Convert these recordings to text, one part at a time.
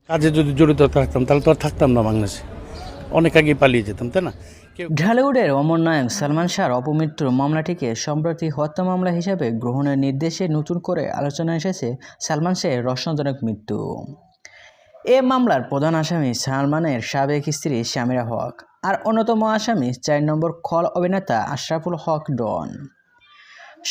কাজে যদি জড়িত থাকতাম তাহলে তো আর থাকতাম না বাংলাদেশে, অনেক আগে পালিয়ে যেতাম, তাই না? ঢালিউডের অমর নায়ক সালমান শাহর অপমৃত্যুর মামলাটিকে সম্প্রতি হত্যা মামলা হিসেবে গ্রহণের নির্দেশে নতুন করে আলোচনায় এসেছে সালমান শাহের রহস্যজনক মৃত্যু। এ মামলার প্রধান আসামি সালমানের সাবেক স্ত্রী শামিরা হক আর অন্যতম আসামি ৪ নম্বর খল অভিনেতা আশরাফুল হক ডন।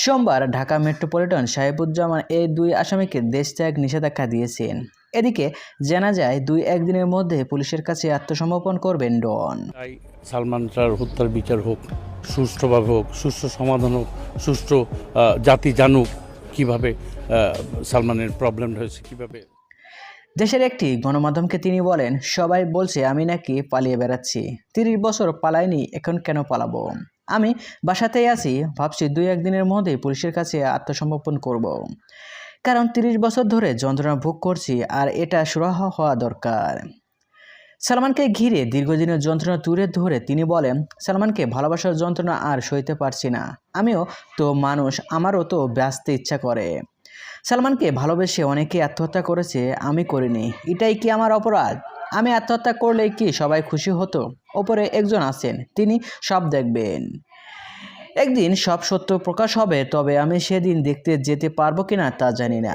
সোমবার ঢাকা মেট্রোপলিটন সাহেবুজ্জামান এই দুই আসামিকে দেশ ত্যাগ নিষেধাজ্ঞা দিয়েছেন। এদিকে জানা যায় ২-১ দিনের মধ্যে পুলিশের কাছে আত্মসমর্পণ করবেন ডন। তাই সালমান শাহর হত্যার বিচার হোক, সুষ্ঠুভাবে হোক, সুষ্ঠু সমাধান হোক, সুষ্ঠু জাতি জানুক কীভাবে সালমানের প্রবলেমটা হয়েছে কীভাবে। দেশের একটি গণমাধ্যমকে তিনি বলেন, সবাই বলছে আমি নাকি পালিয়ে বেড়াচ্ছি, ৩০ বছর পালাইনি, এখন কেন পালাবো? আমি বাসাতেই আছি, ভাবছি ২-১ দিনের মধ্যেই পুলিশের কাছে আত্মসমর্পণ করব। কারণ ৩০ বছর ধরে যন্ত্রণা ভোগ করছি আর এটা সুরাহা হওয়া দরকার। সালমানকে ঘিরে দীর্ঘদিনের যন্ত্রণা তুলে ধরে তিনি বলেন, সালমানকে ভালোবাসার যন্ত্রণা আর সইতে পারছি না। আমিও তো মানুষ, আমারও তো বাঁচতে ইচ্ছা করে। সালমানকে ভালোবেসে অনেকে আত্মহত্যা করেছে, আমি করিনি। এটাই কি আমার অপরাধ? আমি আত্মহত্যা করলে কি সবাই খুশি হতো? ওপরে একজন আছেন, তিনি সব দেখবেন। একদিন সব সত্য প্রকাশ হবে, তবে আমি সেদিন দেখতে যেতে পারবো কিনা তা জানি না।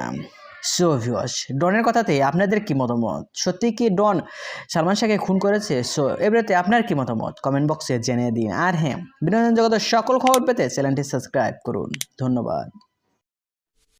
সো ভিউয়ার্স, ডনের কথাতে আপনাদের কি মতামত? সত্যি কি ডন সালমান শাহকে খুন করেছে? সো এবারে আপনার কি মতামত কমেন্ট বক্সে জানিয়ে দিন। আর হ্যাঁ, বিনোদন জগতের সকল খবর পেতে চ্যানেলটি সাবস্ক্রাইব করুন। ধন্যবাদ।